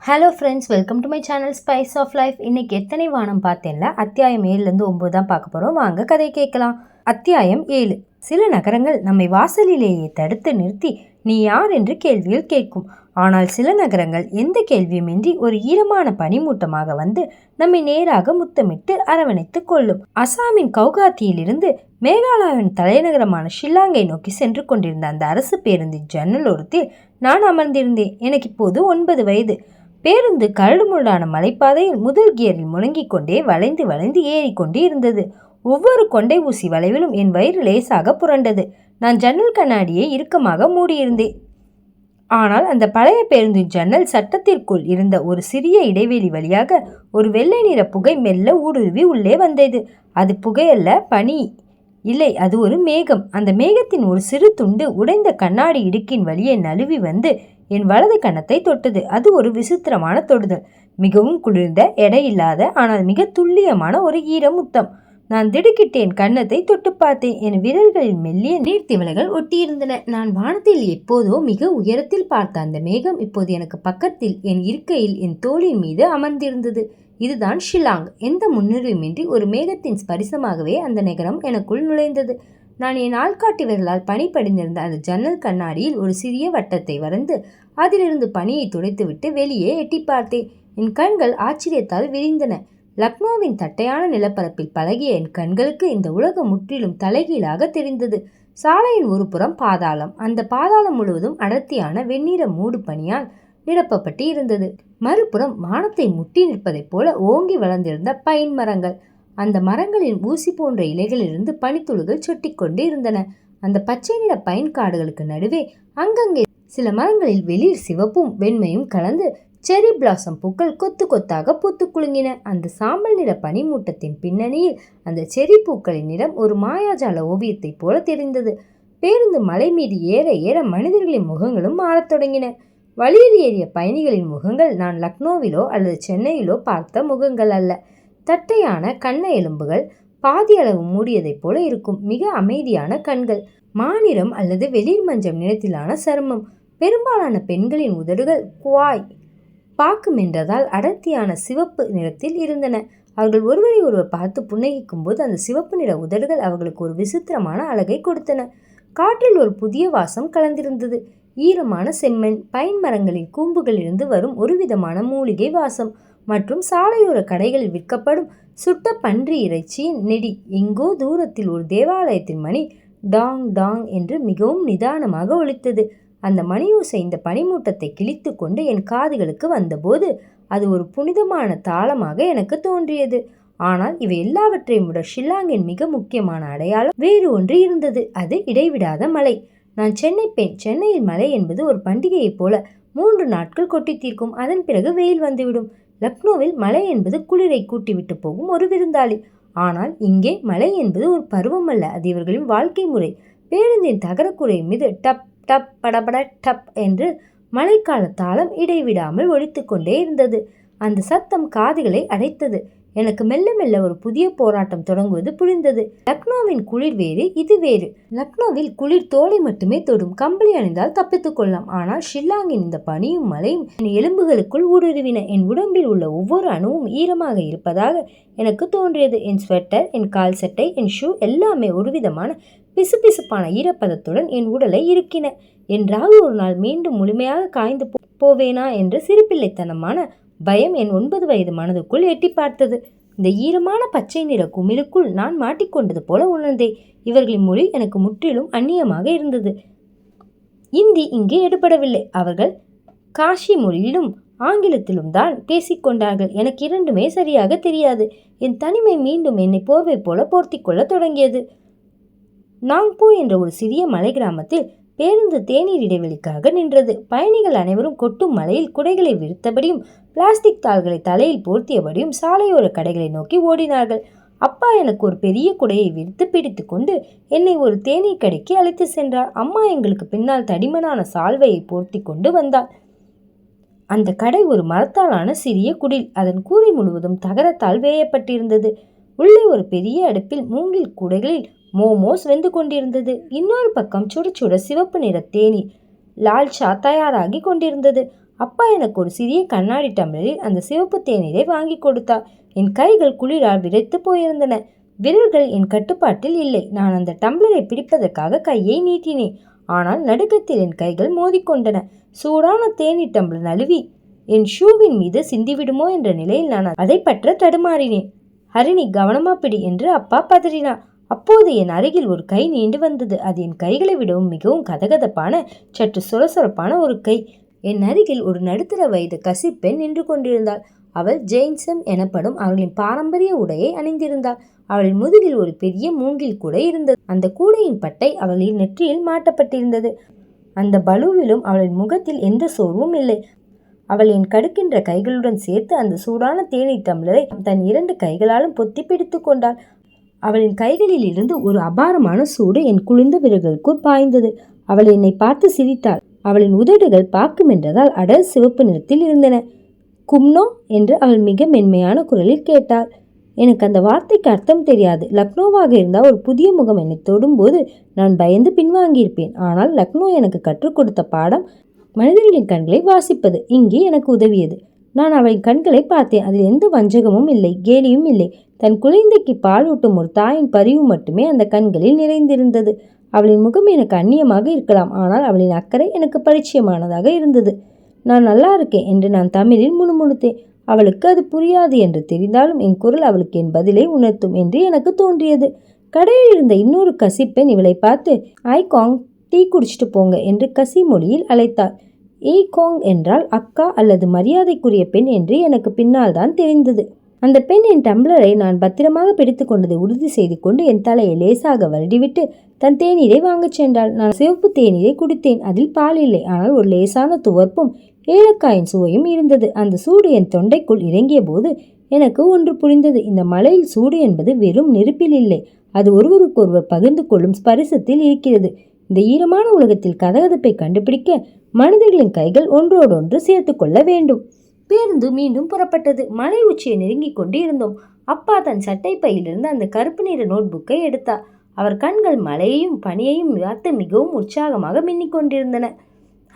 Hello friends, welcome to my channel spice of life. இன்னைக்கு எத்தனை வானம் பார்த்தேன்ல அத்தியாயம் 7லேருந்து 9 தான் பார்க்க போகிறோம். வாங்க கதை கேட்கலாம். அத்தியாயம் 7. சில நகரங்கள் நம்மை வாசலிலேயே தடுத்து நிறுத்தி நீ யார் என்று கேள்விகள் கேட்கும். ஆனால் சில நகரங்கள் எந்த கேள்வியுமின்றி ஒரு ஈரமான பனிமூட்டமாக வந்து நம்மை நேராக முத்தமிட்டு அரவணைத்து கொள்ளும். அசாமின் கவுகாத்தியிலிருந்து மேகாலயாவின் தலைநகரமான ஷில்லாங்கை நோக்கி சென்று கொண்டிருந்த அந்த அரசு பேருந்தின் ஜன்னல் ஓரத்தில் நான் அமர்ந்திருந்தேன். எனக்கு இப்போது 9 வயது. பேருந்து கரடுமுரடான மலைப்பாதையில் முதல் கியரில் முழங்கிக் கொண்டே வளைந்து வளைந்து ஏறிக்கொண்டே இருந்தது. ஒவ்வொரு கொண்டை ஊசி வளைவிலும் என் வயிறு லேசாக புரண்டது. நான் ஜன்னல் கண்ணாடியை இறுக்கமாக மூடியிருந்தேன். ஆனால் அந்த பழைய பேருந்தின் ஜன்னல் சட்டத்திற்குள் இருந்த ஒரு சிறிய இடைவெளி வழியாக ஒரு வெள்ளை நிற புகை மெல்ல ஊடுருவி உள்ளே வந்தது. அது புகையல்ல, பனி. இல்லை, அது ஒரு மேகம். அந்த மேகத்தின் ஒரு சிறு துண்டு உடைந்த கண்ணாடி இடுக்கின் வழியே நழுவி வந்து என் வலது கன்னத்தை தொட்டது. அது ஒரு விசித்திரமான தொடுதல். மிகவும் குளிர்ந்த, எடையில்லாத, ஆனால் மிக துல்லியமான ஒரு ஈரமுத்தம். நான் திடுக்கிட்டேன். கன்னத்தை தொட்டு பார்த்தேன். என் விரல்களில் மெல்லிய நீர்த்திவலைகள் ஒட்டியிருந்தன. நான் வானத்தில் எப்போதோ மிக உயரத்தில் பார்த்த அந்த மேகம் இப்போது எனக்கு பக்கத்தில் என் இருக்கையில் என் தோளின் மீது அமர்ந்திருந்தது. இதுதான் ஷில்லாங். எந்த முன்னுரிமையின்றி ஒரு மேகத்தின் ஸ்பரிசமாகவே அந்த நகரம் எனக்குள் நுழைந்தது. நான் என் ஆள்காட்டி விரலால் பனி படிந்திருந்த அந்த ஜன்னல் கண்ணாடியில் ஒரு சிறிய வட்டத்தை வரைந்து அதிலிருந்து பனியை துடைத்துவிட்டு வெளியே எட்டி பார்த்தேன். என் கண்கள் ஆச்சரியத்தால் விரிந்தன. லக்னோவின் தட்டையான நிலப்பரப்பில் பழகிய என் கண்களுக்கு இந்த உலகம் முற்றிலும் தலைகீழாக தெரிந்தது. சாலையின் ஒரு புறம் பாதாளம். அந்த பாதாளம் முழுவதும் அடர்த்தியான வெண்ணிற மூடு பனியால் நிரப்பப்பட்டு இருந்தது. மறுபுறம் வானத்தை முட்டி நிற்பதைப் போல ஓங்கி வளர்ந்திருந்த பைன் மரங்கள். அந்த மரங்களின் ஊசி போன்ற இலைகளிலிருந்து பனித்துளிகள் சொட்டிக்கொண்டு இருந்தன. அந்த பச்சை நிற பைன் காடுகளுக்கு நடுவே அங்கங்கே சில மரங்களில் வெளிர் சிவப்பும் வெண்மையும் கலந்து செரி பிளாசம் பூக்கள் கொத்து கொத்தாக பூத்து குலுங்கின. அந்த சாம்பல் நிற பனிமூட்டத்தின் பின்னணியில் அந்த செரி பூக்களின் நிறம் ஒரு மாயாஜால ஓவியத்தைப் போல தெரிந்தது. பேருந்து மலை மீது ஏற ஏற மனிதர்களின் முகங்களும் மாறத் தொடங்கின. வழியில் ஏறிய பயணிகளின் முகங்கள் நான் லக்னோவிலோ அல்லது சென்னையிலோ பார்த்த முகங்கள் அல்ல. தட்டையான கண்ண எலும்புகள், பாதி அளவு மூடியதைப் போல இருக்கும் மிக அமைதியான கண்கள், மாநிறம் அல்லது வெளிர் மஞ்சள் நிறத்திலான சருமம். பெரும்பாலான பெண்களின் உதடுகள் குவாய் பாக்கும் என்றதால் அடர்த்தியான சிவப்பு நிறத்தில் இருந்தன. அவர்கள் ஒருவரை ஒருவர் பார்த்து புன்னகிக்கும் போது அந்த சிவப்பு நிற உதடுகள் அவர்களுக்கு ஒரு விசித்திரமான அழகை கொடுத்தன. காற்றில் ஒரு புதிய வாசம் கலந்திருந்தது. ஈரமான செம்மண், பைன் மரங்களின் கூம்புகளிலிருந்து வரும் ஒரு விதமான மூலிகை வாசம் மற்றும் சாலையோர கடைகளில் விற்கப்படும் சுட்ட பன்றி இறைச்சியின் நெடி. எங்கோ தூரத்தில் ஒரு தேவாலயத்தின் மணி டாங் டாங் என்று மிகவும் நிதானமாக ஒலித்தது. அந்த மணியோசை இந்த பனிமூட்டத்தை கிழித்து கொண்டு என் காதுகளுக்கு வந்தபோது அது ஒரு புனிதமான தாளமாக எனக்கு தோன்றியது. ஆனால் இவை எல்லாவற்றையும் விட ஷில்லாங்கின் மிக முக்கியமான அடையாளம் வேறு ஒன்று இருந்தது. அது இடைவிடாத மழை. நான் சென்னை பெண். சென்னையில் மழை என்பது ஒரு பண்டிகையைப் போல 3 நாட்கள் கொட்டி தீர்க்கும். அதன் பிறகு வெயில் வந்துவிடும். லக்னோவில் மழை என்பது குளிரை கூட்டிவிட்டு போகும் ஒரு விருந்தாளி. ஆனால் இங்கே மழை என்பது ஒரு பருவம் அல்ல, அது இவர்களின் வாழ்க்கை முறை. பேருந்தின் தகரக்குறை மீது டப் டப் படபட டப் என்று மழைக்கால தாளம் இடைவிடாமல் ஒலித்து கொண்டே இருந்தது. அந்த சத்தம் காதுகளை அடைத்தது. எனக்கு மெல்ல மெல்ல ஒரு புதிய போராட்டம் தொடங்குவது புரிந்தது. லக்னோவின் குளிர் வேறு, இது வேறு. லக்னோவில் குளிர் தோலை மட்டுமே தொடும். கம்பளி அணிந்தால் தப்பித்துக் கொள்ளலாம். ஆனால் ஷில்லாங்கின் இந்த பனியும் மழையும் என் எலும்புகளுக்குள் ஊடுருவின. என் உடம்பில் உள்ள ஒவ்வொரு அணுவும் ஈரமாக இருப்பதாக எனக்கு தோன்றியது. என் ஸ்வெட்டர், என் கால் சட்டை, என் ஷூ எல்லாமே ஒரு விதமான பிசுபிசுப்பான ஈரப்பதத்துடன் என் உடலை இருக்கின. என்றாவது ஒரு நாள் மீண்டும் முழுமையாக காய்ந்து போவேனா என்ற சிறுபிள்ளைத்தனமான பயம் என் 9 வயது மனதுக்குள் எட்டி பார்த்தது. இந்த ஈரமான பச்சை நிற குமிழுக்குள் நான் மாட்டிக்கொண்டது போல உணர்ந்தேன். இவர்களின் மொழி எனக்கு முற்றிலும் அந்நியமாக இருந்தது. இந்தி இங்கே எடுபடவில்லை. அவர்கள் காஷி மொழியிலும் ஆங்கிலத்திலும் தான் பேசிக்கொண்டார்கள். எனக்கு இரண்டுமே சரியாக தெரியாது. என் தனிமை மீண்டும் என்னை போர்வை போல போர்த்தி கொள்ள தொடங்கியது. நாங்பூ என்ற ஒரு சிறிய மலை கிராமத்தில் பேருந்து தேநீர் இடைவெளிக்காக நின்றது. பயணிகள் அனைவரும் கொட்டும் மலையில் குடைகளை விரித்தபடியும் பிளாஸ்டிக் தாள்களை தலையில் போர்த்தியபடியும் சாலையோர கடைகளை நோக்கி ஓடினார்கள். அப்பா எனக்கு ஒரு பெரிய குடையை விரித்து பிடித்து கொண்டு என்னை ஒரு தேநீர் கடைக்கு அழைத்து சென்றார். அம்மா எங்களுக்கு பின்னால் தடிமனான சால்வையை போர்த்தி கொண்டு வந்தாள். அந்த கடை ஒரு மரத்தாலான சிறிய குடில். அதன் கூரை முழுவதும் தகரத்தால் வேயப்பட்டிருந்தது. உள்ளே ஒரு பெரிய அடுப்பில் மூங்கில் கூடைகளில் மோமோஸ் வெந்து கொண்டிருந்தது. இன்னொரு பக்கம் சுட சுட சிவப்பு நிற தேநீர் லால்சா தயாராகி கொண்டிருந்தது. அப்பா எனக்கு ஒரு சிறிய கண்ணாடி டம்ளரில் அந்த சிவப்பு தேநீரை வாங்கி கொடுத்தார். என் கைகள் குளிரால் விரைத்து போயிருந்தன. விரல்கள் என் கட்டுப்பாட்டில் இல்லை. நான் அந்த டம்ளரை பிடிப்பதற்காக கையை நீட்டினேன். ஆனால் நடுக்கத்தில் என் கைகள் மோதிக்கொண்டன. சூடான தேநீர் டம்ளர் நழுவி என் ஷூவின் மீது சிந்திவிடுமோ என்ற நிலையில் நான் அதை பற்ற தடுமாறினேன். ஹரிணி, கவனமா பிடி என்று அப்பா பதறினார். அப்போது என் அருகில் ஒரு கை நீண்டு வந்தது. அது என் கைகளை விடவும் மிகவும் கதகதப்பான, சற்று சொரசொரப்பான ஒரு கை. என் அருகில் ஒரு நடுத்தர வயது கசிப்பெண் நின்று கொண்டிருந்தாள். அவள் ஜெயின்சம் எனப்படும் அவர்களின் பாரம்பரிய உடையை அணிந்திருந்தாள். அவளின் முதுகில் ஒரு பெரிய மூங்கில் கூடை இருந்தது. அந்த கூடையின் பட்டை அவளின் நெற்றியில் மாட்டப்பட்டிருந்தது. அந்த பலுவிலும் அவளின் முகத்தில் எந்த சோர்வும் இல்லை. அவள் என் கடுக்கின்ற கைகளுடன் சேர்த்து அந்த சூடான தேநீர் டம்ளரை தன் 2 கைகளாலும் பொத்தி பிடித்து கொண்டாள். அவளின் கைகளில் இருந்து ஒரு அபாரமான சூடு என் குளிர்ந்த விரல்களுக்குள் பாய்ந்தது. அவள் என்னை பார்த்து சிரித்தாள். அவளின் உதடுகள் பாக்குமென்றதால் அடர் சிவப்பு நிறத்தில் இருந்தன. கும்னோ என்று அவள் மிக மென்மையான குரலில் கேட்டாள். எனக்கு அந்த வார்த்தைக்கு அர்த்தம் தெரியாது. லக்னோவாக இருந்தால் ஒரு புதிய முகம் என்னை தொடும்போது நான் பயந்து பின்வாங்கியிருப்பேன். ஆனால் லக்னோ எனக்கு கற்றுக் கொடுத்த பாடம் மனிதர்களின் கண்களை வாசிப்பது இங்கே எனக்கு உதவியது. நான் அவளின் கண்களை பார்த்தேன். அதில் எந்த வஞ்சகமும் இல்லை, கேலியும் இல்லை. தன் குழந்தைக்கு பால் ஊட்டும் ஒரு தாயின் பரிவு மட்டுமே அந்த கண்களில் நிறைந்திருந்தது. அவளின் முகம் எனக்கு அந்நியமாக இருக்கலாம், ஆனால் அவளின் அக்கறை எனக்கு பரிச்சயமானதாக இருந்தது. நான் நல்லா இருக்கேன் என்று நான் தமிழில் முணுமுணுத்தேன். அவளுக்கு அது புரியாது என்று தெரிந்தாலும் என் குரல் அவளுக்கு என் பதிலை உணர்த்தும் என்று எனக்கு தோன்றியது. கடையில் இருந்த இன்னொரு கசிப்பெண் இவளை பார்த்து, ஐ காங், டீ குடிச்சிட்டு போங்க என்று கசி மொழியில் அழைத்தாள். ஏய் கோங் என்றால் அக்கா அல்லது மரியாதைக்குரிய பெண் என்று எனக்கு பின்னால் தான் தெரிந்தது. அந்த பெண் என் டம்ளரை நான் பத்திரமாக பிடித்து கொண்டதை உறுதி செய்து கொண்டு என் தலையை லேசாக வருடிவிட்டு தன் தேநீரை வாங்கச் சென்றாள். நான் சிவப்பு தேநீரை குடித்தேன். அதில் பால் இல்லை, ஆனால் ஒரு லேசான துவர்ப்பும் ஏலக்காயின் சுவையும் இருந்தது. அந்த சூடு என் தொண்டைக்குள் இறங்கிய போது எனக்கு ஒன்று புரிந்தது. இந்த மலையில் சூடு என்பது வெறும் நெருப்பில் இல்லை, அது ஒருவருக்கொருவர் பகிர்ந்து கொள்ளும் ஸ்பரிசத்தில் இருக்கிறது. இந்த ஈரமான உலகத்தில் கதகதப்பை கண்டுபிடிக்க மனிதர்களின் கைகள் ஒன்றோடொன்று சேர்த்து கொள்ள வேண்டும். பேருந்து மீண்டும் புறப்பட்டது. மலை உச்சியை நெருங்கிக் கொண்டு இருந்தோம். அப்பா தன் சட்டை பையிலிருந்து அந்த கருப்பு நிற நோட் புக்கை எடுத்தார். அவர் கண்கள் மலையையும் பனியையும் பார்த்து மிகவும் உற்சாகமாக மின்னிக் கொண்டிருந்தன.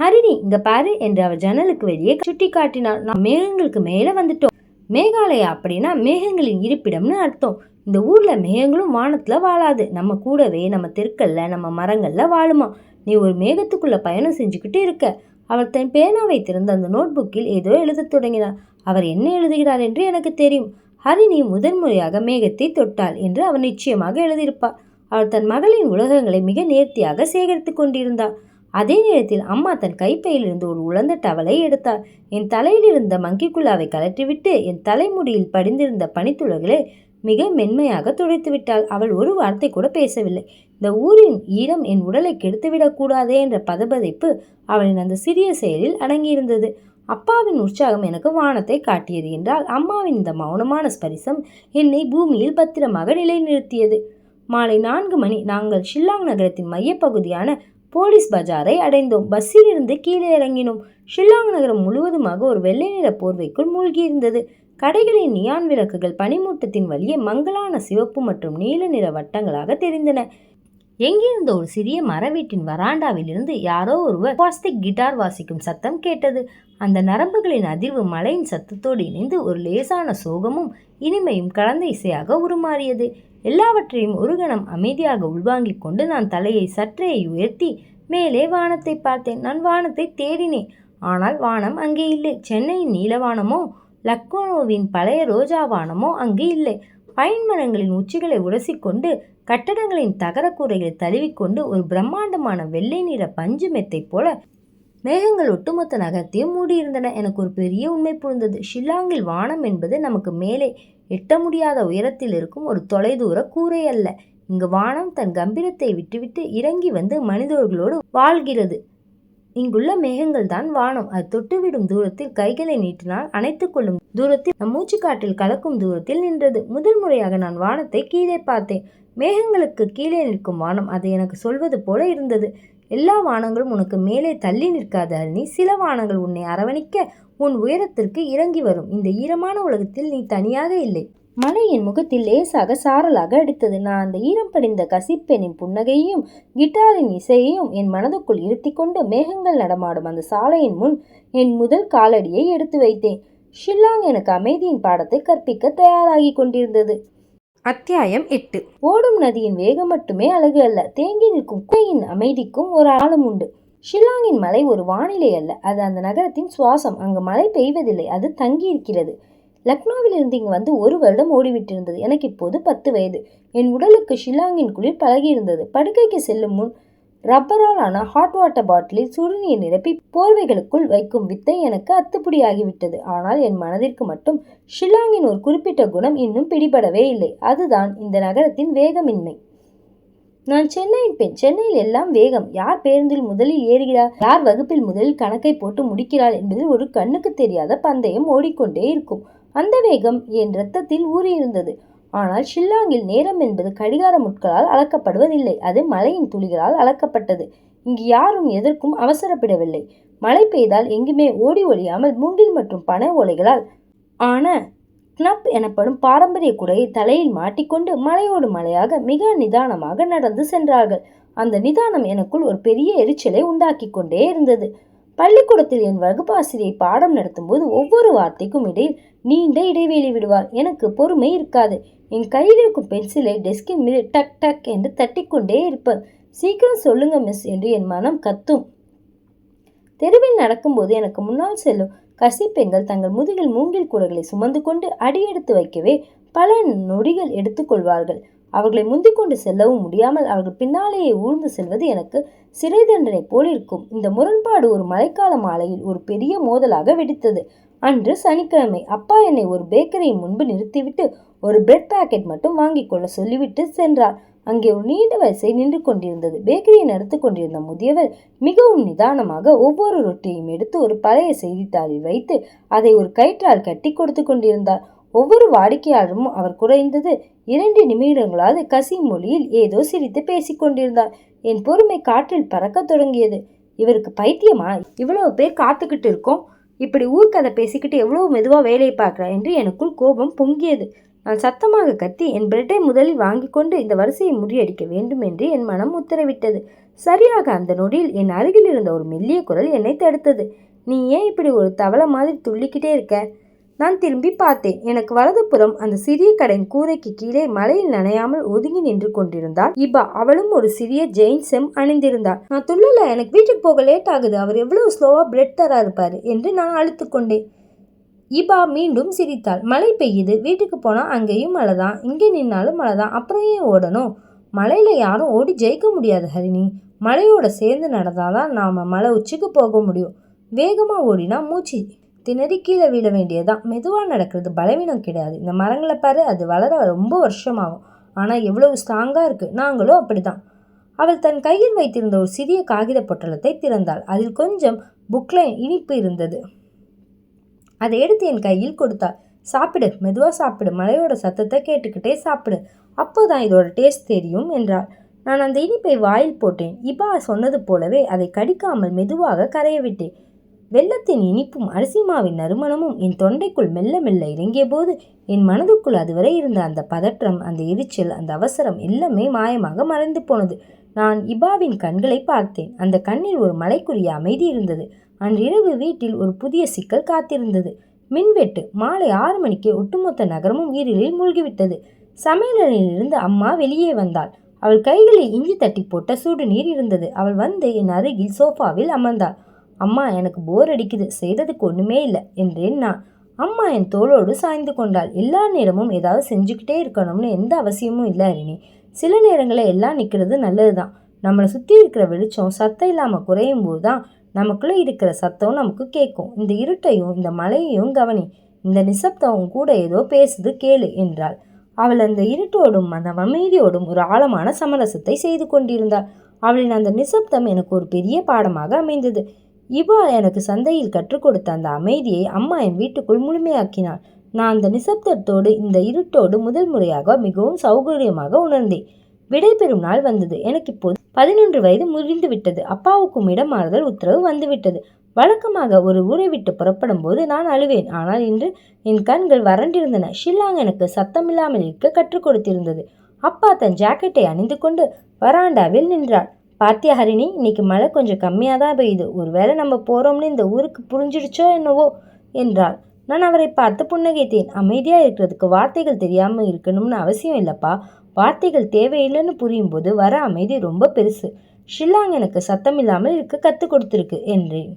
ஹரிணி, இங்க பாரு என்று அவர் ஜன்னலுக்கு வெளியே சுட்டி காட்டினார். நாம் மேகங்களுக்கு மேல வந்துட்டோம். மேகாலயா அப்படின்னா மேகங்களின் இருப்பிடம்னு அர்த்தம். இந்த ஊர்ல மேகங்களும் வானத்துல வாழாது. நம்ம கூடவே நம்ம தெருக்கல்ல நம்ம மரங்கள்ல வாழுமா. நீ ஒரு மேகத்துக்குள்ள பயணம் செஞ்சுக்கிட்டு இருக்க. அவர் தன் பேனாவை திறந்து அந்த நோட் புக்கில் ஏதோ எழுத தொடங்கினார். அவர் என்ன எழுதுகிறார் என்று எனக்கு தெரியும். ஹரிணி முதன்முறையாக மேகத்தை தொட்டாள் என்று அவர் நிச்சயமாக எழுதியிருப்பார். அவர் தன் மகளின் உலகங்களை மிக நேர்த்தியாக சேகரித்து கொண்டிருந்தார். அதே நேரத்தில் அம்மா தன் கைப்பையிலிருந்து ஒரு உலர்ந்த டவலை எடுத்தார். என் தலையில் இருந்த மங்கிக்குள்ளாவை கலற்றிவிட்டு என் தலைமுடியில் படிந்திருந்த பனித்துளர்களை மிக மென்மையாக துடைத்து விட்டாள். அவள் ஒரு வார்த்தை கூட பேசவில்லை. இந்த ஊரின் ஈரம் என் உடலை கெடுத்துவிடக் கூடாதே என்ற பதபதைப்பு அவளின் அந்த சிறிய செயலில் அடங்கியிருந்தது. அப்பாவின் உற்சாகம் எனக்கு வானத்தை காட்டியது என்றால் அம்மாவின் இந்த மௌனமான ஸ்பரிசம் என்னை பூமியில் பத்திரமாக நிலைநிறுத்தியது. மாலை 4 மணி. நாங்கள் ஷில்லாங் நகரத்தின் மையப்பகுதியான போலீஸ் பஜாரை அடைந்தோம். பஸ்ஸில் இருந்து கீழே இறங்கினோம். ஷில்லாங் நகரம் முழுவதுமாக ஒரு வெள்ளை நிற போர்வைக்குள் மூழ்கியிருந்தது. கடைகளின் நியான் விளக்குகள் பனிமூட்டத்தின் வழியே மங்கலான சிவப்பு மற்றும் நீல நிற வட்டங்களாக தெரிந்தன. எங்கிருந்த ஒரு சிறிய மர வீட்டின் வராண்டாவில் இருந்து யாரோ ஒருவர் அக்வாஸ்டிக் கிட்டார் வாசிக்கும் சத்தம் கேட்டது. அந்த நரம்புகளின் அதிர்வு மலையின் சத்தத்தோடு இணைந்து ஒரு லேசான சோகமும் இனிமையும் கலந்த இசையாக உருமாறியது. எல்லாவற்றையும் ஒரு கணம் அமைதியாக உள்வாங்கிக் கொண்டு நான் தலையை சற்றே உயர்த்தி மேலே வானத்தை பார்த்தேன். நான் வானத்தை தேடினேன், ஆனால் வானம் அங்கே இல்லை. சென்னையின் நீலவானமோ லக்னோவின் பழைய ரோஜா வானமோ அங்கு இல்லை. பைன் மரங்களின் உச்சிகளை உரசிக்கொண்டு கட்டடங்களின் தகரக்கூரைகளை தழுவிக்கொண்டு ஒரு பிரம்மாண்டமான வெள்ளை நிற பஞ்சு மெத்தை போல மேகங்கள் ஒட்டுமொத்த நகரத்தையும் மூடியிருந்தன. எனக்கு ஒரு பெரிய உண்மை புரிந்தது. ஷில்லாங்கில் வானம் என்பது நமக்கு மேலே எட்ட முடியாத உயரத்தில் இருக்கும் ஒரு தொலைதூர கூரை அல்ல. இங்கு வானம் தன் கம்பீரத்தை விட்டுவிட்டு இறங்கி வந்து மனிதர்களோடு வாழ்கிறது. இங்குள்ள மேகங்கள் தான் வானம். அது தொட்டுவிடும் தூரத்தில், கைகளை நீட்டினால் அணைத்து கொள்ளும் தூரத்தில், நம் மூச்சுக்காற்றில் கலக்கும் தூரத்தில் நின்றது. முதல் முறையாக நான் வானத்தை கீழே பார்த்தேன். மேகங்களுக்கு கீழே நிற்கும் வானம் அதை எனக்கு சொல்வது போல இருந்தது. எல்லா வானங்களும் உனக்கு மேலே தள்ளி நிற்காது ஹரிணி. சில வானங்கள் உன்னை அரவணைக்க உன் உயரத்திற்கு இறங்கி வரும். இந்த ஈரமான உலகத்தில் நீ தனியாக இல்லை. மழை என் முகத்தில் லேசாக சாரலாக அடித்தது. நான் அந்த ஈரம் படிந்த கசிப்பெண்ணின் புன்னகையையும் கிட்டாரின் இசையையும் என் மனதுக்குள் இருத்தி கொண்டு மேகங்கள் நடமாடும் அந்த சாலையின் முன் என் முதல் காலடியை எடுத்து வைத்தேன். ஷில்லாங் எனக்கு அமைதியின் பாடத்தை கற்பிக்க தயாராகி கொண்டிருந்தது. அத்தியாயம் 8. ஓடும் நதியின் வேகம் மட்டுமே அழகு அல்ல, தேங்கி நிற்கும் குகையின் அமைதிக்கும் ஒரு ஆழம் உண்டு. ஷில்லாங்கின் மலை ஒரு வானிலை அல்ல, அது அந்த நகரத்தின் சுவாசம். அங்கு மழை பெய்வதில்லை, அது தங்கி இருக்கிறது. லக்னோவிலிருந்து இங்கு வந்து 1 வருடம் ஓடிவிட்டிருந்தது. எனக்கு இப்போது 10 வயது. என் உடலுக்கு ஷில்லாங்கின் குளிர் பழகியிருந்தது. படுக்கைக்கு செல்லும் முன் ரப்பரால் ஆன ஹாட் வாட்டர் பாட்டிலில் சுடுநீர் நிரப்பி போர்வைகளுக்குள் வைக்கும் வித்தை எனக்கு அத்துப்படியாகிவிட்டது. ஆனால் என் மனதிற்கு மட்டும் ஷில்லாங்கின் ஒரு குறிப்பிட்ட குணம் இன்னும் பிடிபடவே இல்லை. அதுதான் இந்த நகரத்தின் வேகமின்மை. நான் சென்னையின் பெண். சென்னையில் எல்லாம் வேகம். யார் பேருந்தில் முதலில் ஏறுகிறார், யார் வகுப்பில் முதலில் கணக்கை போட்டு முடிக்கிறார் என்பதில் ஒரு கண்ணுக்கு தெரியாத பந்தயம் ஓடிக்கொண்டே இருக்கும். அந்த வேகம் என் இரத்தத்தில் ஊறியிருந்தது. ஆனால் ஷில்லாங்கில் நேரம் என்பது கடிகார முட்களால் அளக்கப்படுவதில்லை, அது மழையின் துளிகளால் அளக்கப்பட்டது. இங்கு யாரும் எதற்கும் அவசரப்படவில்லை. மழை பெய்தால் எங்குமே ஓடி ஒழியாமல் மூங்கில் மற்றும் பனை ஓலைகளால் ஆன கினப் எனப்படும் பாரம்பரிய குடையை தலையில் மாட்டிக்கொண்டு மலையோடு மலையாக மிக நிதானமாக நடந்து சென்றார்கள். அந்த நிதானம் எனக்குள் ஒரு பெரிய எரிச்சலை உண்டாக்கி கொண்டே இருந்தது. பள்ளிக்கூடத்தில் என் வகுப்பாசிரியை பாடம் நடத்தும் போது ஒவ்வொரு வார்த்தைக்கும் இடையில் நீண்ட இடைவெளி விடுவார். எனக்கு பொறுமை இருக்காது. என் கையில் இருக்கும் பென்சிலை டெஸ்கின் மீது டக் டக் என்று தட்டிக்கொண்டே இருப்பேன். சீக்கிரம் சொல்லுங்க மிஸ் என்று என் மனம் கத்தும். தெருவில் நடக்கும்போது எனக்கு முன்னால் செல்லும் கசிப்பெண்கள் தங்கள் முதுகில் மூங்கில் கூடைகளை சுமந்து கொண்டு அடியெடுத்து வைக்கவே பல நொடிகள் எடுத்துக்கொள்வார்கள். அவர்களை முந்திக் கொண்டு செல்லவும் முடியாமல் அவர்கள் பின்னாலேயே ஊர்ந்து செல்வது எனக்கு சிறை தண்டனை போல் இருக்கும். இந்த முரண்பாடு ஒரு மழைக்கால மாலையில் ஒரு பெரிய மோதலாக வெடித்தது. அன்று சனிக்கிழமை. அப்பா என்னை ஒரு பேக்கரியின் முன்பு நிறுத்திவிட்டு ஒரு பிரெட் பாக்கெட் மட்டும் வாங்கி கொள்ள சொல்லிவிட்டு சென்றார். அங்கே ஒரு நீண்ட வரிசை நின்று கொண்டிருந்தது. பேக்கரியை நடத்தி கொண்டிருந்த முதியவர் மிகவும் நிதானமாக ஒவ்வொரு ரொட்டியையும் எடுத்து ஒரு பழைய செய்தித்தாளில் வைத்து அதை ஒரு கயிற்றால் கட்டி கொடுத்து கொண்டிருந்தார். ஒவ்வொரு வாடிக்கையாளரும் அவர் குறைந்தது 2 நிமிடங்களாவது கசி மொழியில் ஏதோ சிரித்து பேசிக் கொண்டிருந்தார். என் பொறுமை காற்றில் பறக்க தொடங்கியது. இவருக்கு பைத்தியமா? இவ்வளவு பேர் காத்துக்கிட்டு இருக்கோம், இப்படி ஊர்க்கதை பேசிக்கிட்டு எவ்வளவு மெதுவா வேலையை பார்க்கிறார் என்று எனக்குள் கோபம் பொங்கியது. நான் சத்தமாக கத்தி என் பிரெட்டை முதலில் வாங்கி கொண்டு இந்த வரிசையை முறியடிக்க வேண்டும் என்று என் மனம் உத்தரவிட்டது. சரியாக அந்த நொடியில் என் அருகில் இருந்த ஒரு மெல்லிய குரல் என்னை தடுத்தது. நீ ஏன் இப்படி ஒரு தவளை மாதிரி துள்ளிக்கிட்டே இருக்க? நான் திரும்பி பார்த்தேன். எனக்கு வலதுபுறம் அந்த சிறிய கடையின் கூரைக்கு கீழே மழையில் நனையாமல் ஒதுங்கி நின்று கொண்டிருந்தாள் இபா. அவளும் ஒரு சிறிய ஜெயின் செம் அணிந்திருந்தாள். நான் துள்ளல, எனக்கு வீட்டுக்கு போக லேட் ஆகுது, அவர் எவ்வளவு ஸ்லோவா பிரெட் தரா இருப்பாரு என்று நான் அழுத்து கொண்டேன். இபா மீண்டும் சிரித்தாள். மழை பெய்யுது, வீட்டுக்கு போனா அங்கேயும் மழை தான், இங்கே நின்னாலும் மழை தான், அப்புறம் ஏன் ஓடணும்? மழையில யாரும் ஓடி ஜெயிக்க முடியாது ஹரிணி. மழையோட சேர்ந்து நடந்தாதான் நாம மலை உச்சிக்கு போக முடியும். வேகமா ஓடினா மூச்சு திணறி கீழே விழ வேண்டியதான். மெதுவாக நடக்கிறது பலவீனம் கிடையாது. இந்த மரங்களை பாரு, அது வளர ரொம்ப வருஷமாகும், ஆனால் எவ்வளவு ஸ்ட்ராங்காக இருக்குது. நாங்களும் அப்படிதான். அவள் தன் கையில் வைத்திருந்த ஒரு சிறிய காகித பொட்டலத்தை திறந்தாள். அதில் கொஞ்சம் புக்லைன் இனிப்பு இருந்தது. அதை எடுத்து என் கையில் கொடுத்தாள். சாப்பிடு, மெதுவாக சாப்பிடு, மலையோட சத்தத்தை கேட்டுக்கிட்டே சாப்பிடு, அப்போதான் இதோட டேஸ்ட் தெரியும் என்றாள். நான் அந்த இனிப்பை வாயில் போட்டேன். இபா சொன்னது போலவே அதை கடிக்காமல் மெதுவாக கரைய விட்டேன். வெள்ளத்தின் இனிப்பும் அரிசி மாவின் நறுமணமும் என் தொண்டைக்குள் மெல்ல மெல்ல இறங்கிய போது என் மனதுக்குள் அதுவரை இருந்த அந்த பதற்றம், அந்த எரிச்சல், அந்த அவசரம் எல்லாமே மாயமாக மறைந்து போனது. நான் இபாவின் கண்களை பார்த்தேன். அந்த கண்ணில் ஒரு மலைக்குரிய அமைதி இருந்தது. அன்றிரவு வீட்டில் ஒரு புதிய சிக்கல் காத்திருந்தது. மின்வெட்டு. மாலை 6 மணிக்கு ஒட்டுமொத்த நகரமும் இருளில் மூழ்கிவிட்டது. சமையலறையிலிருந்து அம்மா வெளியே வந்தாள். அவள் கைகளில் இஞ்சி தட்டி போட்ட சுடுநீர் இருந்தது. அவள் வந்து என் அருகில் சோஃபாவில் அமர்ந்தாள். அம்மா, எனக்கு போர் அடிக்குது, செய்ததுக்கு ஒன்றுமே இல்லை என்றேன் நான். அம்மா என் தோளோடு சாய்ந்து கொண்டாள். எல்லா நேரமும் ஏதாவது செஞ்சுக்கிட்டே இருக்கணும்னு எந்த அவசியமும் இல்லை அரிணி. சில நேரங்களில் எல்லாம் நிற்கிறது நல்லது தான். நம்மளை சுற்றி இருக்கிற வெளிச்சம் சத்தம் இல்லாமல் குறையும் போது தான் நமக்குள்ளே இருக்கிற சத்தம் நமக்கு கேட்கும். இந்த இருட்டையும் இந்த மழையையும் கவனி. இந்த நிசப்தம் கூட ஏதோ பேசுது, கேளு என்றாள். அவள் அந்த இருட்டோடும் அந்த அமைதியோடும் ஒரு ஆழமான சமரசத்தை செய்து கொண்டிருந்தாள். அவளின் அந்த நிசப்தம் எனக்கு ஒரு பெரிய பாடமாக அமைந்தது. இவா எனக்கு சந்தையில் கற்றுக் கொடுத்த அந்த அமைதியை அம்மா என் வீட்டுக்குள் முழுமையாக்கினாள். நான் அந்த நிசப்தத்தோடு இந்த இருட்டோடு முதல் முறையாக மிகவும் சௌகரியமாக உணர்ந்தேன். விடைபெறும் நாள் வந்தது. எனக்கு இப்போது 11 வயது முடிந்து விட்டது. அப்பாவுக்கும் இடமாறுதல் உத்தரவு வந்துவிட்டது. வழக்கமாக ஒரு ஊரை விட்டு புறப்படும் போது நான் அழுவேன். ஆனால் இன்று என் கண்கள் வறண்டிருந்தன. ஷில்லாங் எனக்கு சத்தமில்லாமல் இருக்க கற்றுக் கொடுத்திருந்தது. அப்பா தன் ஜாக்கெட்டை அணிந்து கொண்டு வராண்டாவில் நின்றாள். பாத்தியா ஹரிணி, இன்னைக்கு மழை கொஞ்சம் கம்மியாக தான் பெய்யுது. ஒருவேளை நம்ம போகிறோம்னு இந்த ஊருக்கு புரிஞ்சிடுச்சோ என்னவோ என்றாள். நான் அவரை பார்த்து புன்னகைத்தேன். அமைதியாக இருக்கிறதுக்கு வார்த்தைகள் தெரியாமல் இருக்கணும்னு அவசியம் இல்லைப்பா. வார்த்தைகள் தேவையில்லைன்னு புரியும் போது வர அமைதி ரொம்ப பெருசு. ஷில்லாங் எனக்கு சத்தமில்லாமல் இருக்க கற்றுக் கொடுத்துருக்கு என்றேன்.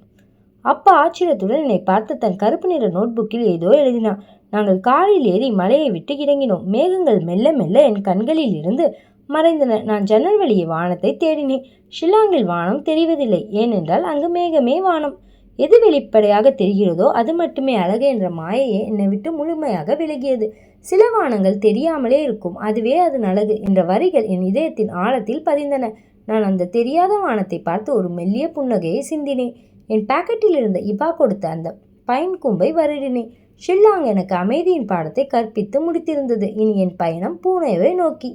அப்பா ஆச்சரியத்துடன் என்னை பார்த்து தன் கருப்பு நிற நோட்புக்கில் ஏதோ எழுதினான். நாங்கள் காரில் ஏறி மலையை விட்டு இறங்கினோம். மேகங்கள் மெல்ல மெல்ல என் கண்களில் இருந்து மறைந்தன. நான் ஜன்னல் வழியே வானத்தை தேடினேன். ஷில்லாங்கில் வானம் தெரிவதில்லை. ஏனென்றால் அங்கு மேகமே வானம். எது வெளிப்படையாக தெரிகிறதோ அது மட்டுமே அழகு என்ற மாயையே என்னை விட்டு முழுமையாக விலகியது. சில வானங்கள் தெரியாமலே இருக்கும், அதுவே அதன் அழகு என்ற வரிகள் என் இதயத்தின் ஆழத்தில் பதிந்தன. நான் அந்த தெரியாத வானத்தை பார்த்து ஒரு மெல்லிய புன்னகையை சிந்தினேன். என் பாக்கெட்டில் இருந்த இபா கொடுத்த அந்த பைன் கூம்பை வருடினேன். ஷில்லாங் எனக்கு அமைதியின் பாடத்தை கற்பித்து முடித்திருந்தது. இனி என் பயணம் பூனேவை நோக்கி.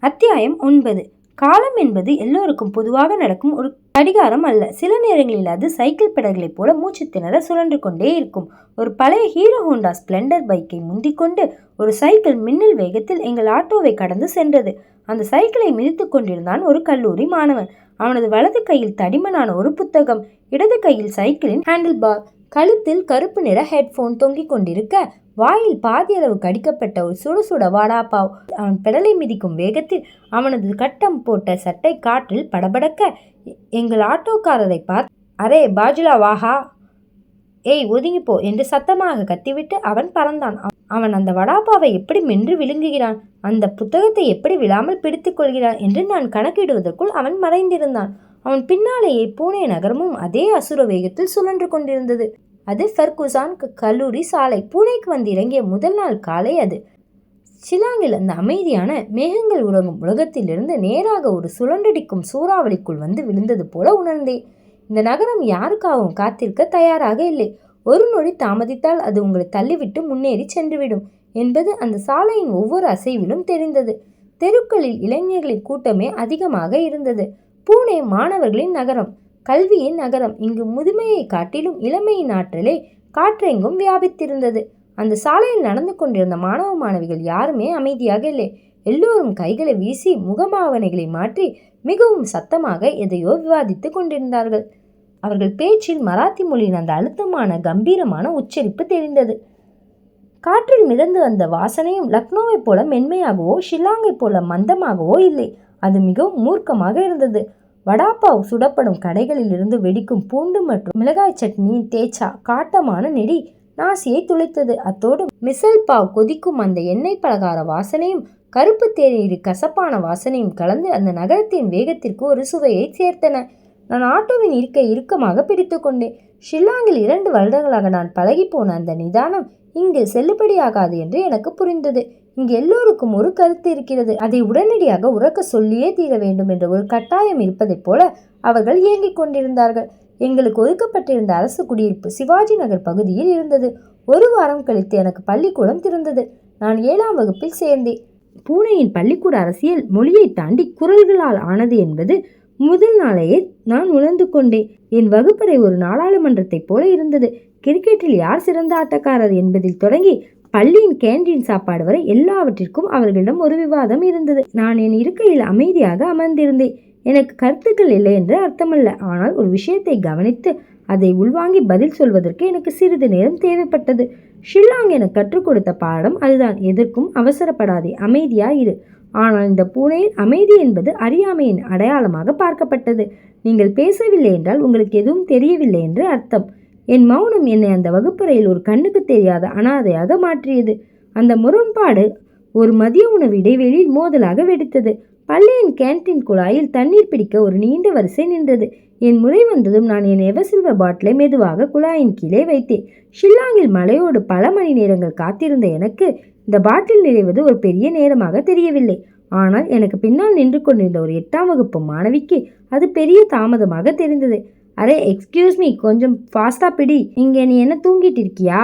அத்தியாயம் 9. காலம் என்பது எல்லோருக்கும் பொதுவாக நடக்கும் ஒரு கடிகாரம் அல்ல. சில நேரங்களில் அது சைக்கிள் பெடல்களைப் போல மூச்சு திணற சுழன்று கொண்டே இருக்கும். ஒரு பழைய ஹீரோ ஹோண்டா ஸ்பிளெண்டர் பைக்கை முந்திக்கொண்டு ஒரு சைக்கிள் மின்னல் வேகத்தில் எங்கள் ஆட்டோவை கடந்து சென்றது. அந்த சைக்கிளை மிதித்து கொண்டிருந்தான் ஒரு கல்லூரி மாணவன். அவனது வலது கையில் தடிமனான ஒரு புத்தகம், இடது கையில் சைக்கிளின் ஹேண்டில் பார். கழுத்தில் கருப்பு நிற ஹெட்போன் தொங்கிக் கொண்டிருக்க வாயில் பாதியளவு கடிக்கப்பட்ட ஒரு சுட சுட வாடாப்பாவ். அவன் பெடலை மிதிக்கும் வேகத்தில் அவனது கட்டம் போட்ட சட்டை காற்றில் படபடக்க எங்கள் ஆட்டோக்காரரை பார்த்து, அரே பாஜுலா வாஹா, ஏய் ஒதுங்கிப்போ என்று சத்தமாக கத்திவிட்டு அவன் பறந்தான். அவன் அந்த வடாப்பாவை எப்படி மென்று விழுங்குகிறான், அந்த புத்தகத்தை எப்படி விழாமல் பிடித்துக் கொள்கிறான் என்று நான் கணக்கிடுவதற்குள் அவன் மறைந்திருந்தான். அவன் பின்னாலேயே பூனே நகரமும் அதே அசுர வேகத்தில் சுழன்று கொண்டிருந்தது. அது ஃபெர்குசான் கல்லூரி சாலை. பூனேக்கு வந்து இறங்கிய முதல் நாள் காலை அது. ஷில்லாங்கில் அந்த அமைதியான மேகங்கள் உறங்கும் உலகத்திலிருந்து நேராக ஒரு சுழன்றடிக்கும் சூறாவளிக்குள் வந்து விழுந்தது போல உணர்ந்தேன். இந்த நகரம் யாருக்காகவும் காத்திருக்க தயாராக இல்லை. ஒரு நொடி தாமதித்தால் அது உங்களை தள்ளிவிட்டு முன்னேறி சென்றுவிடும் என்பது அந்த சாலையின் ஒவ்வொரு அசைவிலும் தெரிந்தது. தெருக்களில் இளைஞர்களின் கூட்டமே அதிகமாக இருந்தது. பூனே மாணவர்களின் நகரம், கல்வியின் நகரம். இங்கு முதுமையை காட்டிலும் இளமையின் ஆற்றலே காற்றெங்கும் வியாபித்திருந்தது. அந்த சாலையில் நடந்து கொண்டிருந்த மாணவ மாணவிகள் யாருமே அமைதியாக இல்லை. எல்லோரும் கைகளை வீசி முகபாவனைகளை மாற்றி மிகவும் சத்தமாக எதையோ விவாதித்து கொண்டிருந்தார்கள். அவர்கள் பேச்சில் மராத்தி மொழியின் அந்த அழுத்தமான கம்பீரமான உச்சரிப்பு தெரிந்தது. காற்றில் மிதந்து வந்த வாசனையும் லக்னோவை போல மென்மையாகவோ ஷில்லாங்கை போல மந்தமாகவோ இல்லை. அது மிகவும் மூர்க்கமாக இருந்தது. வடாப்பாவ் சுடப்படும் கடைகளில் இருந்து வெடிக்கும் பூண்டு மற்றும் மிளகாய் சட்னியின் தேச்சா காட்டமான நெடி நாசியை துளைத்தது. அத்தோடு மிசல் பாவ் கொதிக்கும் அந்த எண்ணெய் பலகார வாசனையும் கருப்பு தேநீர் கசப்பான வாசனையும் கலந்து அந்த நகரத்தின் வேகத்திற்கு ஒரு சுவையை சேர்த்தன. நான் ஆட்டோவின் இருக்கை இறுக்கமாக பிடித்து கொண்டேன். ஷில்லாங்கில் 2 வருடங்களாக நான் பழகி போன அந்த நிதானம் இங்கு செல்லுபடியாகாது என்று எனக்கு புரிந்தது. இங்கு எல்லோருக்கும் ஒரு கருத்து இருக்கிறது, அதை உடனடியாக உறக்க சொல்லியே தீர வேண்டும் என்ற ஒரு கட்டாயம் இருப்பதைப் போல அவர்கள் இயங்கிக் கொண்டிருந்தார்கள். எங்களுக்கு ஒதுக்கப்பட்டிருந்த அரசு குடியிருப்பு சிவாஜி நகர் பகுதியில் இருந்தது. 1 வாரம் கழித்து எனக்கு பள்ளிக்கூடம் திறந்தது. நான் 7ஆம் வகுப்பில் சேர்ந்தேன். பூனேயின் பள்ளிக்கூட அரசியல் மொழியை தாண்டி குரல்களால் ஆனது என்பது முதல் நாளையே நான் உணர்ந்து கொண்டேன். என் வகுப்பறை ஒரு நாடாளுமன்றத்தைப் போல இருந்தது. கிரிக்கெட்டில் யார் சிறந்த ஆட்டக்காரர் என்பதில் தொடங்கி பள்ளியின் கேண்டீன் சாப்பாடு வரை எல்லாவற்றிற்கும் அவர்களிடம் ஒரு விவாதம் இருந்தது. நான் என் இருக்கையில் அமைதியாக அமர்ந்திருந்தேன். எனக்கு கருத்துக்கள் இல்லை என்று அர்த்தமல்ல, ஆனால் ஒரு விஷயத்தை கவனித்து அதை உள்வாங்கி பதில் சொல்வதற்கு எனக்கு சிறிது நேரம் தேவைப்பட்டது. ஷில்லாங் எனக்கு கற்றுக் கொடுத்த பாடம் அதுதான். எதற்கும் அவசரப்படாதே, அமைதியா இரு. ஆனால் இந்த பூனேயில் அமைதி என்பது அறியாமையின் அடையாளமாக பார்க்கப்பட்டது. நீங்கள் பேசவில்லை என்றால் உங்களுக்கு எதுவும் தெரியவில்லை என்று அர்த்தம். என் மௌனம் என்னை அந்த வகுப்பறையில் ஒரு கண்ணுக்கு தெரியாத அனாதையாக மாற்றியது. அந்த முரண்பாடு ஒரு மதிய உணவு இடைவெளியில் மோதலாக வெடித்தது. பள்ளியின் கேன்டீன் குழாயில் தண்ணீர் பிடிக்க ஒரு நீண்ட வரிசை நின்றது. என் முறை வந்ததும் நான் என் எவர்சில்வர் பாட்டிலை மெதுவாக குழாயின் கீழே வைத்தேன். ஷில்லாங்கில் மழையோடு பல மணி நேரங்கள் காத்திருந்த எனக்கு இந்த பாட்டில் நிறைவது ஒரு பெரிய நேரமாக தெரியவில்லை. ஆனால் எனக்கு பின்னால் நின்று கொண்டிருந்த ஒரு 8ஆம் வகுப்பு மாணவிக்கு அது பெரிய தாமதமாக தெரிந்தது. அரே எக்ஸ்கியூஸ் மீ, கொஞ்சம் ஃபாஸ்ட்டாக பிடி. இங்கே நீ என்ன தூங்கிட்டு இருக்கியா?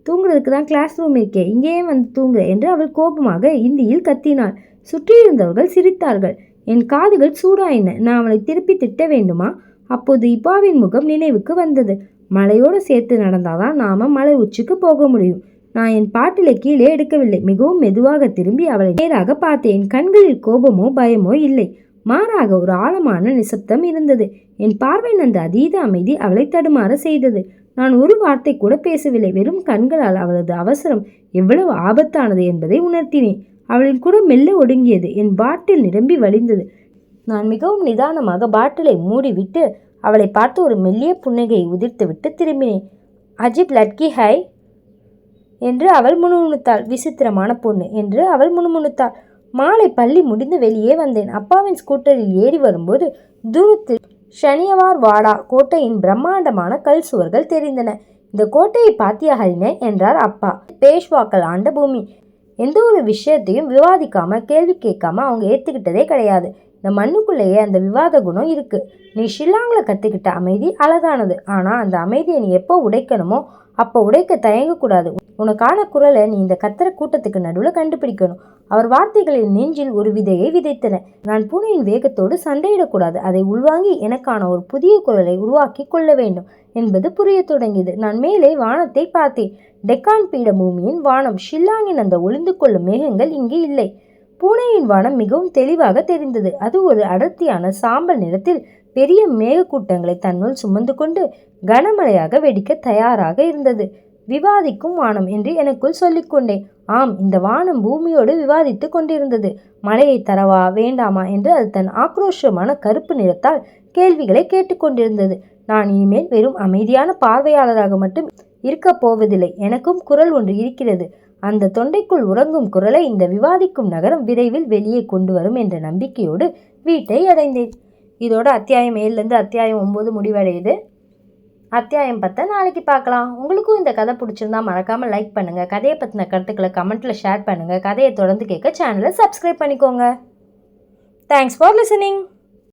தூங்குறதுக்கு தான் கிளாஸ் ரூம் இருக்கே, இங்கேயே வந்து தூங்குற என்று அவள் கோபமாக இந்தியில் கத்தினாள். சுற்றியிருந்தவர்கள் சிரித்தார்கள். என் காதுகள் சூடாயின. நான் அவளை திருப்பி திட்ட வேண்டுமா? அப்போது இப்பாவின் முகம் நினைவுக்கு வந்தது. மலையோடு சேர்த்து நடந்தாதான் நாம மலை உச்சிக்கு போக முடியும். நான் என் பாட்டிலை கீழே எடுக்கவில்லை. மிகவும் மெதுவாக திரும்பி அவளை நேராக பார்த்தேன். என் கண்களில் கோபமோ பயமோ இல்லை, மாறாக ஒரு ஆழமான நிசப்தம் இருந்தது. என் பார்வையின் அந்த அதீத அமைதி அவளை தடுமாற செய்தது. நான் ஒரு வார்த்தை கூட பேசவில்லை. வெறும் கண்களால் அவளது அவசரம் எவ்வளவு ஆபத்தானது என்பதை உணர்த்தினேன். அவளின் குரல் மெல்ல ஒடுங்கியது. என் பாட்டில் நிரம்பி வழிந்தது. நான் மிகவும் நிதானமாக பாட்டிலை மூடிவிட்டு அவளை பார்த்து ஒரு மெல்லிய புன்னகையை உதிர்த்துவிட்டு திரும்பினேன். அஜிப் லட்கி ஹை என்று அவள் முணுமுணுத்தாள். விசித்திரமான பொண்ணு என்று அவள் முணுமுணுத்தாள். மாலை பள்ளி முடிந்து வெளியே வந்தேன். அப்பாவின் ஸ்கூட்டரில் ஏறி வரும்போது தூரத்தில் ஷனியவார் வாடா கோட்டையின் பிரம்மாண்டமான கல் சுவர்கள் தெரிந்தன. இந்த கோட்டையை பாத்தியா ஹரினே என்றார் அப்பா. பேஷ்வாக்கள் ஆண்ட பூமி. எந்த ஒரு விஷயத்தையும் விவாதிக்காம கேள்வி கேட்காம அவங்க ஏற்றுக்கிட்டதே கிடையாது. இந்த மண்ணுக்குள்ளேயே அந்த விவாத குணம் இருக்கு. நீ ஷில்லாங்கில் கற்றுக்கிட்ட அமைதி அழகானது. ஆனால் அந்த அமைதியை நீ எப்போ உடைக்கணுமோ அப்போ உடைக்க தயங்கக்கூடாது. உனக்கான குரலை நீ இந்த கத்திர கூட்டத்துக்கு நடுவில் கண்டுபிடிக்கணும். அவர் வார்த்தைகளின் நெஞ்சில் ஒரு விதையை விதைத்தன. நான் பூனையின் வேகத்தோடு சண்டையிடக்கூடாது. அதை உள்வாங்கி எனக்கான ஒரு புதிய குரலை உருவாக்கி கொள்ள வேண்டும் என்பது புரிய தொடங்கியது. நான் மேலே வானத்தை பார்த்தேன். டெக்கான் பீட பூமியின் வானம். ஷில்லாங்கின் அந்த ஒளிந்து கொள்ளும் மேகங்கள் இங்கே இல்லை. பூனையின் வானம் மிகவும் தெளிவாக தெரிந்தது. அது ஒரு அடர்த்தியான சாம்பல் நிறத்தில் பெரிய மேகக்கூட்டங்களை தன்னுள் சுமந்து கொண்டு கனமழையாக வெடிக்க தயாராக இருந்தது. விவாதிக்கும் வானம் என்று எனக்குள் சொல்லிக்கொண்டேன். ஆம், இந்த வானம் பூமியோடு விவாதித்து கொண்டிருந்தது. மழையை தரவா வேண்டாமா என்று அது தன் ஆக்ரோஷமான கருப்பு நிறத்தால் கேள்விகளை கேட்டுக்கொண்டிருந்தது. நான் இனிமேல் வெறும் அமைதியான பார்வையாளராக மட்டும் இருக்கப் போவதில்லை. எனக்கும் குரல் ஒன்று இருக்கிறது. அந்த தொண்டைக்குள் உறங்கும் குரலை இந்த விவாதிக்கும் நகரம் விரைவில் வெளியே கொண்டு வரும் என்ற நம்பிக்கையோடு வீட்டை அடைந்தேன். இதோட அத்தியாயம் 7லேருந்து அத்தியாயம் 9 முடிவடையுது. அத்தியாயம் 10 நாளைக்கு பார்க்கலாம். உங்களுக்கும் இந்த கதை பிடிச்சிருந்தா மறக்காமல் லைக் பண்ணுங்கள். கதையை பற்றின கருத்துக்களை கமெண்ட்டில் ஷேர் பண்ணுங்கள். கதையை தொடர்ந்து கேட்க சேனலை சப்ஸ்கிரைப் பண்ணிக்கோங்க. Thanks for listening.